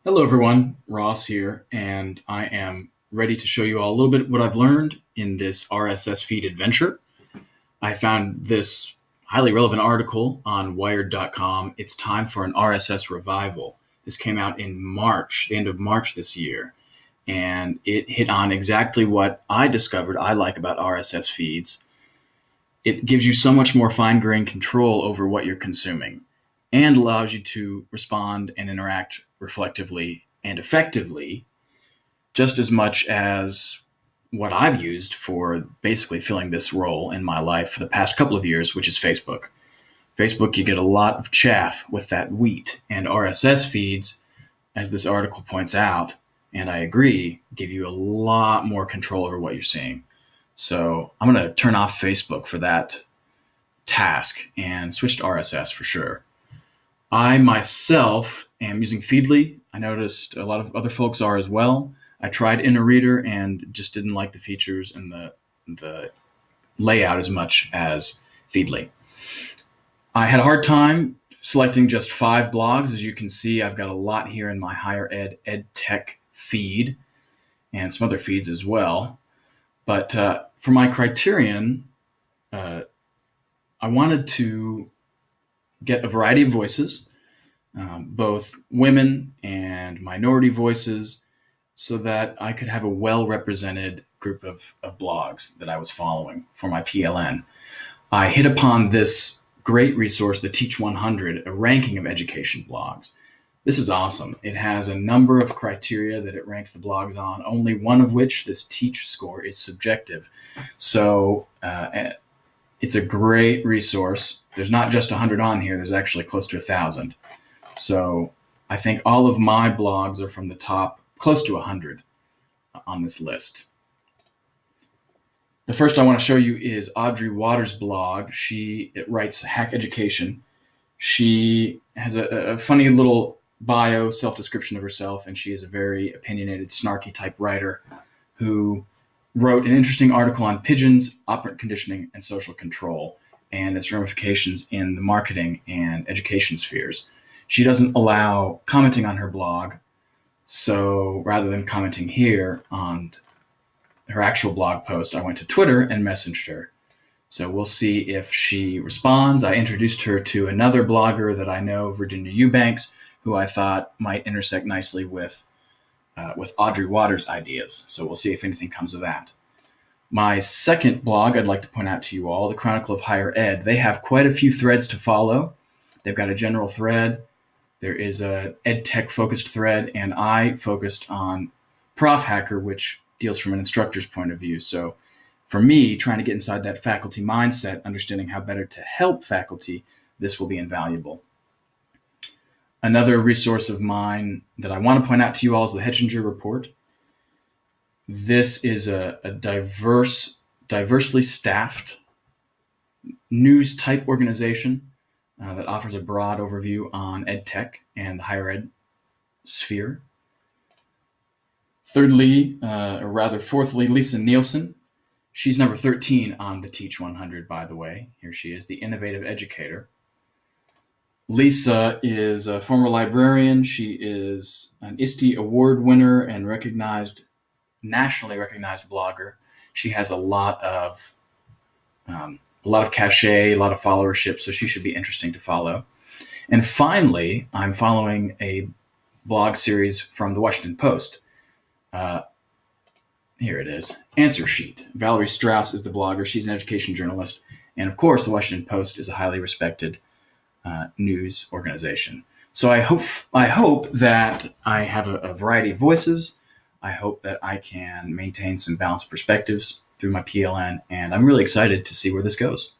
Hello, everyone. Ross here, and I am ready to show you all a little bit what I've learned in this RSS feed adventure. I found this highly relevant article on Wired.com. It's time for an RSS revival. This came out in March, the end of March this year, and it hit on exactly what I discovered I like about RSS feeds. It gives you so much more fine-grained control over what you're consuming and allows you to respond and interact reflectively and effectively just as much as what I've used for basically filling this role in my life for the past couple of years, which is Facebook. Facebook, you get a lot of chaff with that wheat, and RSS feeds, as this article points out, and I agree, give you a lot more control over what you're seeing. So I'm going to turn off Facebook for that task and switch to RSS for sure. I myself am using Feedly. I noticed a lot of other folks are as well. I tried InnoReader and just didn't like the features and the layout as much as Feedly. I had a hard time selecting just 5 blogs. As you can see, I've got a lot here in my higher ed edtech feed and some other feeds as well. But for my criterion, I wanted to get a variety of voices, both women and minority voices, so that I could have a well-represented group of blogs that I was following for my PLN. I hit upon this great resource, the Teach 100, a ranking of education blogs. This is awesome. It has a number of criteria that it ranks the blogs on, only one of which, this Teach score, is subjective. So it's a great resource. There's not just 100 on here. There's actually close to 1,000. So I think all of my blogs are from the top, close to 100 on this list. The first I want to show you is Audrey Waters' blog. She writes Hack Education. She has a funny little bio, self-description of herself, and she is a very opinionated, snarky type writer who wrote an interesting article on pigeons, operant conditioning, and social control, and its ramifications in the marketing and education spheres. She doesn't allow commenting on her blog, so rather than commenting here on her actual blog post, I went to Twitter and messaged her. So we'll see if she responds. I introduced her to another blogger that I know, Virginia Eubanks, who I thought might intersect nicely with Audrey Waters' ideas. So we'll see if anything comes of that. My second blog I'd like to point out to you all, the Chronicle of Higher Ed. They have quite a few threads to follow. They've got a general thread. There is a EdTech-focused thread, and I focused on Prof Hacker, which deals from an instructor's point of view. So for me, trying to get inside that faculty mindset, understanding how better to help faculty, this will be invaluable. Another resource of mine that I want to point out to you all is the Hetchinger Report. This is a diversely staffed news type organization that offers a broad overview on EdTech and the higher ed sphere. Fourthly, Lisa Nielsen. She's number 13 on the Teach 100, by the way. Here she is, the innovative educator. Lisa is a former librarian. She is an ISTE award winner and nationally recognized blogger. She has a lot of cachet, a lot of followership, so she should be interesting to follow. And finally, I'm following a blog series from the Washington Post. Here it is, Answer Sheet. Valerie Strauss is the blogger. She's an education journalist. And of course, the Washington Post is a highly respected news organization. So I hope that I have a variety of voices. I hope that I can maintain some balanced perspectives through my PLN, and I'm really excited to see where this goes.